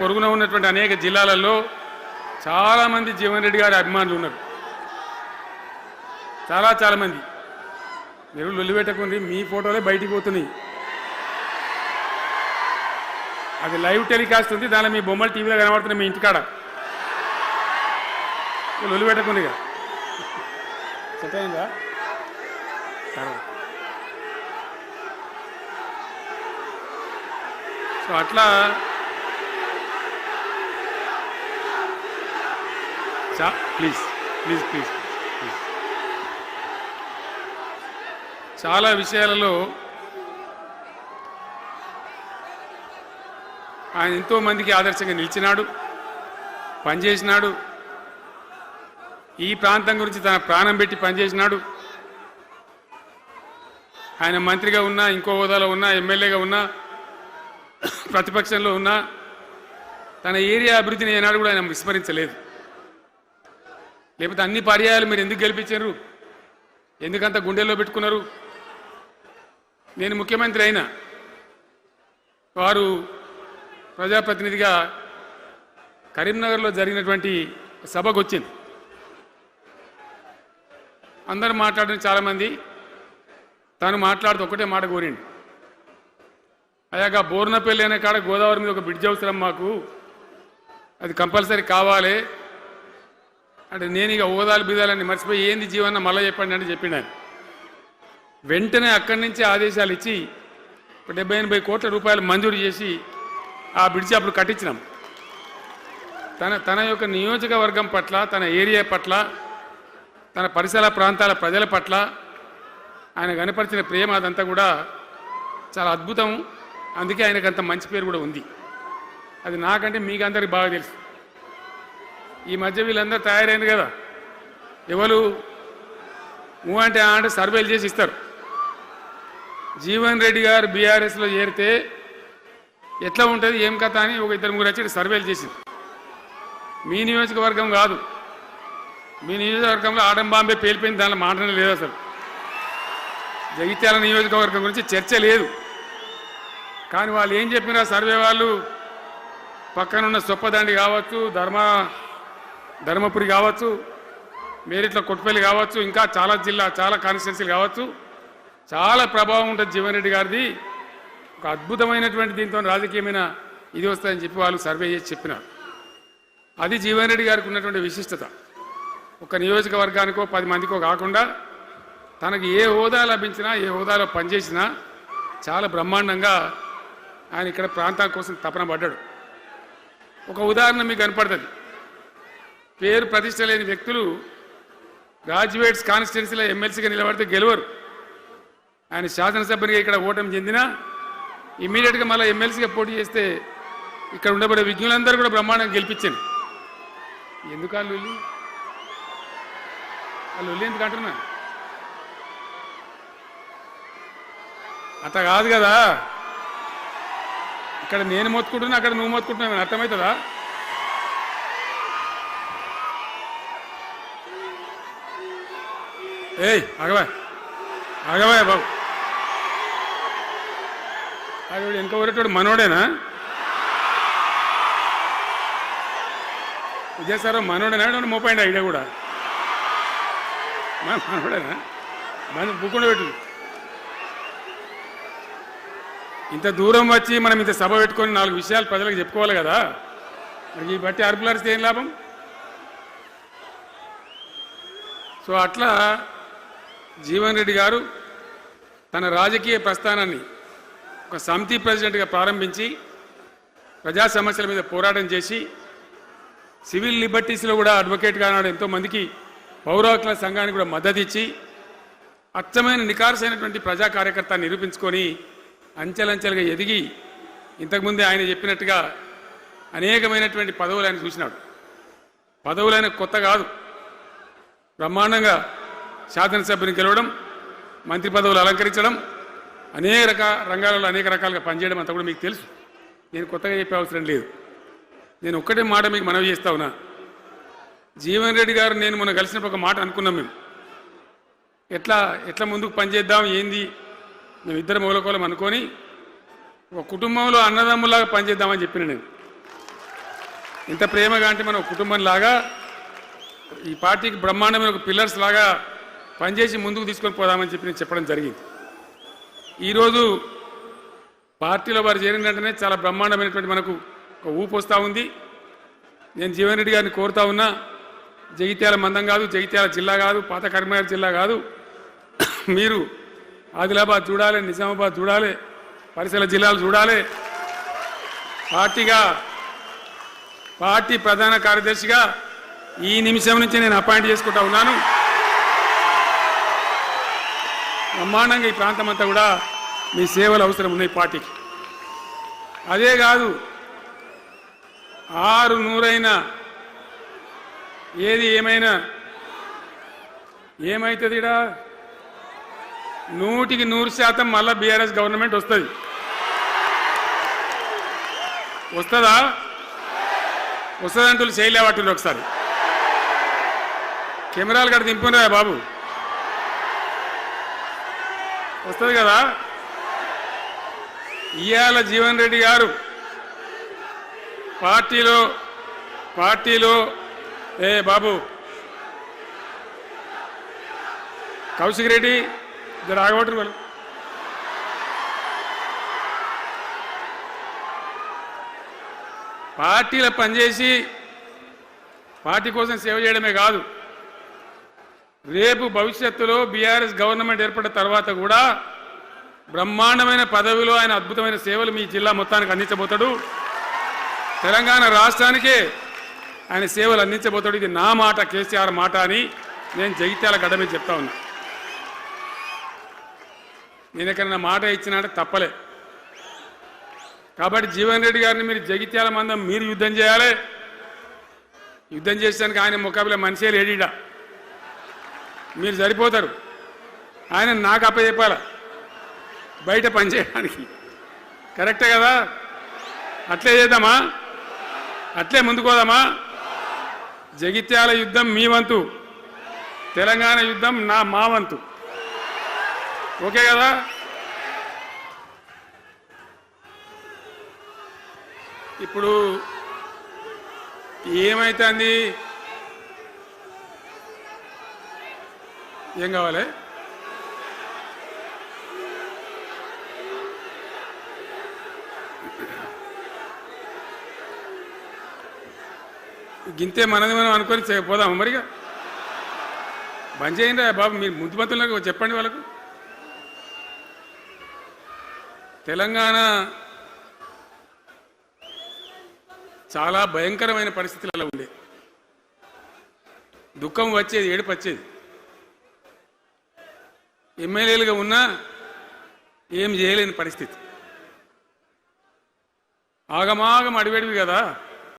పొరుగున ఉన్నటువంటి అనేక జిల్లాలలో చాలామంది జీవన్ రెడ్డి గారి అభిమానులు ఉన్నారు. చాలా మంది. మీరు లొల్లి పెట్టకుంది, మీ ఫోటోలే బయటికి పోతున్నాయి. అది లైవ్ టెలికాస్ట్ ఉంది, దానిలో మీ బొమ్మలు టీవీలో కనబడుతున్నాయి మీ ఇంటికాడ. లొల్లి పెట్టకుంది ఇక సెట్ అయిందా? సో అట్లా ప్లీజ్ ప్లీజ్ ప్లీజ్ ప్లీజ్ చాలా విషయాలలో ఆయన ఎంతో మందికి ఆదర్శంగా నిలిచినాడు, పనిచేసినాడు. ఈ ప్రాంతం గురించి తన ప్రాణం పెట్టి పనిచేసినాడు. ఆయన మంత్రిగా ఉన్నా, ఇంకో హోదాలో ఉన్నా, ఎమ్మెల్యేగా ఉన్నా, ప్రతిపక్షంలో ఉన్నా తన ఏరియా అభివృద్ధిని ఏనాడు కూడా ఆయన విస్మరించలేదు. లేకపోతే అన్ని పర్యాయాలు మీరు ఎందుకు గెలిపించారు, ఎందుకంత గుండెల్లో పెట్టుకున్నారు? నేను ముఖ్యమంత్రి అయినా వారు ప్రజాప్రతినిధిగా కరీంనగర్లో జరిగినటువంటి సభకు వచ్చింది. అందరూ మాట్లాడిన చాలామంది, తాను మాట్లాడుతూ ఒకటే మాట కోరిండు. అయ్యాక బోర్నపల్లి అనే కాడ గోదావరి మీద ఒక బ్రిడ్జ్ అవసరం మాకు, అది కంపల్సరీ కావాలి అంటే నేను ఇక ఓదాలు బీదాలని మర్చిపోయి ఏంది జీవన్న మళ్ళీ చెప్పండి అని చెప్పిండు ఆయన. వెంటనే అక్కడి నుంచి ఆదేశాలు ఇచ్చి 70-80 కోట్ల రూపాయలు మంజూరు చేసి ఆ బ్రిడ్జి అప్పుడు కట్టించినాం. తన యొక్క నియోజకవర్గం పట్ల, తన ఏరియా పట్ల, తన పరిసర ప్రాంతాల ప్రజల పట్ల ఆయన కనపరిచిన ప్రేమ అదంతా కూడా చాలా అద్భుతం. అందుకే ఆయనకు అంత మంచి పేరు కూడా ఉంది. అది నాకంటే మీకు అందరికి బాగా తెలుసు. ఈ మధ్య వీళ్ళందరూ తయారైంది కదా, ఎవరు అంటే సర్వేలు చేసి ఇస్తారు. జీవన్ రెడ్డి గారు బీఆర్ఎస్లో చేరితే ఎట్లా ఉంటుంది ఏం కథ అని ఒక 2-3 వచ్చి సర్వేలు చేసింది. మీ నియోజకవర్గం కాదు, మీ నియోజకవర్గంలో ఆడంబాంబే పేలిపోయింది, దానిలో మాటనే లేదు. అసలు జగిత్యాల నియోజకవర్గం గురించి చర్చ లేదు. కానీ వాళ్ళు ఏం చెప్పినా సర్వే వాళ్ళు పక్కనున్న సొప్పదండి కావచ్చు, ధర్మపురి కావచ్చు, మేరిట్ల కొట్టుపల్లి కావచ్చు, ఇంకా చాలా కాన్స్టిట్యున్సీలు కావచ్చు, చాలా ప్రభావం ఉంటుంది జీవన్ రెడ్డి గారిది. ఒక అద్భుతమైనటువంటి దీంతో రాజకీయమైన ఇది వస్తుందని చెప్పి వాళ్ళు సర్వే చేసి చెప్పినారు. అది జీవన్ రెడ్డి గారికి ఉన్నటువంటి విశిష్టత. ఒక నియోజకవర్గానికో 10 మందికో కాకుండా తనకు ఏ హోదా లభించినా, ఏ హోదాలో పనిచేసినా చాలా బ్రహ్మాండంగా ఆయన ఇక్కడ ప్రాంతాల కోసం తపన పడ్డాడు. ఒక ఉదాహరణ మీకు కనపడుతుంది. పేరు ప్రతిష్ట లేని వ్యక్తులు గ్రాడ్యుయేట్స్ కాన్స్టిట్యున్సీలో ఎమ్మెల్సీగా నిలబడితే గెలవరు. ఆయన శాసనసభ్యునిగా ఇక్కడ ఓటమి చెందినా ఇమ్మీడియట్గా మళ్ళీ ఎమ్మెల్సీగా పోటీ చేస్తే ఇక్కడ ఉండబడే విజ్ఞులందరూ కూడా బ్రహ్మాండంగా గెలిపించాను. ఎందుకు వాళ్ళు ఎందుకు అంటున్నా? అట్లా కాదు కదా, ఇక్కడ నేను మొత్తుకుంటున్నా, అక్కడ నువ్వు మొత్తుకుంటున్నావు, అర్థమవుతుందా? ఏయ్ ఆగవా బాబు, అది వెనక ఊరేటోడు మనోడేనా? విజయసారా మనోడేనా? మోపండి ఐడియా కూడా మనోడేనా? బుక్కుండా పెట్టు. ఇంత దూరం వచ్చి మనం ఇంత సభ పెట్టుకొని 4 విషయాలు ప్రజలకు చెప్పుకోవాలి కదా. ఈ బట్టి అరుపులరిస్తే ఏం లాభం? సో అట్లా జీవన్ రెడ్డి గారు తన రాజకీయ ప్రస్థానాన్ని ఒక సమితి ప్రెసిడెంట్గా ప్రారంభించి ప్రజా సమస్యల మీద పోరాటం చేసి సివిల్ లిబర్టీస్లో కూడా అడ్వకేట్గా నాడు ఎంతోమందికి పౌర హక్కుల సంఘానికి కూడా మద్దతు ఇచ్చి అచ్చమైన నికార్సైనటువంటి ప్రజా కార్యకర్త నిరూపించుకొని అంచెలంచెలుగా ఎదిగి ఇంతకుముందే ఆయన చెప్పినట్టుగా అనేకమైనటువంటి పదవులు ఆయన చూసినాడు. పదవులైన కొత్త కాదు, బ్రహ్మాండంగా శాసనసభ్యుని గెలవడం, మంత్రి పదవులు అలంకరించడం, అనేక రంగాలలో అనేక రకాలుగా పనిచేయడం అంతా కూడా మీకు తెలుసు. నేను కొత్తగా చెప్పే అవసరం లేదు. నేను ఒక్కటే మాట మీకు మనవి చేస్తా ఉన్నా. జీవన్ రెడ్డి గారు నేను మొన్న కలిసినప్పుడు ఒక మాట అనుకున్నాం. మేము ఎట్లా ముందుకు పనిచేద్దాం ఏంది, మేము ఇద్దరు మూలకోలం అనుకొని ఒక కుటుంబంలో అన్నదమ్ములాగా పనిచేద్దామని చెప్పిన నేను. ఇంత ప్రేమగా అంటే మనం కుటుంబంలాగా ఈ పార్టీకి బ్రహ్మాండమైన ఒక పిల్లర్స్ లాగా పనిచేసి ముందుకు తీసుకొని పోదామని చెప్పి నేను చెప్పడం జరిగింది. ఈరోజు పార్టీలో వారు చేరిన వెంటనే చాలా బ్రహ్మాండమైనటువంటి మనకు ఒక ఊపు వస్తూ ఉంది. నేను జీవన్ రెడ్డి గారిని కోరుతా ఉన్నా, జగిత్యాల మందం కాదు, జగిత్యాల జిల్లా కాదు, పాత కరీంనగర్ జిల్లా కాదు, మీరు ఆదిలాబాద్ చూడాలి, నిజామాబాద్ చూడాలి, పరిసర జిల్లాలు చూడాలి. పార్టీ ప్రధాన కార్యదర్శిగా ఈ నిమిషం నుంచి నేను అపాయింట్ చేసుకుంటా ఉన్నాను. బ్రహ్మాండంగా ఈ ప్రాంతం అంతా కూడా మీ సేవలు అవసరం ఉన్నాయి పార్టీకి. అదే కాదు, 600 ఏది ఏమైనా ఏమవుతుంది, 100% మళ్ళా బీఆర్ఎస్ గవర్నమెంట్ వస్తుంది. వస్తుందా? వస్తుందంటూ చేయలేవట్టుంది. ఒకసారి కెమెరాలు కడ దింపురా బాబు, వస్తుంది కదా. ఇవాళ జీవన్ రెడ్డి గారు పార్టీలో బాబు కౌశిక్ రెడ్డి రాగొట్టు వాళ్ళు పార్టీలో పనిచేసి పార్టీ కోసం సేవ చేయడమే కాదు, రేపు భవిష్యత్తులో బీఆర్ఎస్ గవర్నమెంట్ ఏర్పడిన తర్వాత కూడా బ్రహ్మాండమైన పదవిలో ఆయన అద్భుతమైన సేవలు మీ జిల్లా మొత్తానికి అందించబోతాడు. తెలంగాణ రాష్ట్రానికే ఆయన సేవలు అందించబోతాడు. ఇది నా మాట, కేసీఆర్ మాట అని నేను జగిత్యాల గడ్డ మీద చెప్తా ఉన్నా. నేను ఎక్కడన్నా మాట ఇచ్చినంటే తప్పలే. కాబట్టి జీవన్ రెడ్డి గారిని మీరు జగిత్యాల మందం మీరు యుద్ధం చేయాలి. యుద్ధం చేసేదానికి ఆయన ముఖాబిల మనిషే లేడీడా, మీరు సరిపోతారు. ఆయన నాకు అప్పచెప్పాల బయట పనిచేయడానికి. కరెక్టే కదా? అట్లే చేద్దామా? అట్లే ముందుకోదామా? జగిత్యాల యుద్ధం మీ వంతు, తెలంగాణ యుద్ధం మా వంతు. ఓకే కదా? ఇప్పుడు ఏమైతుంది? ఏం కావాలి? గింతే మనది మనం అనుకొని పోదాము మరిగా. బంద్ చేయండి బాబు, మీరు ముద్దుమంతులకు చెప్పండి వాళ్ళకు. తెలంగాణ చాలా భయంకరమైన పరిస్థితులలో ఉండే, దుఃఖం వచ్చేది, ఏడుపు వచ్చేది. ఎమ్మెల్యేలుగా ఉన్నా ఏం చేయలేని పరిస్థితి. ఆగమాగం అడివేడివి కదా.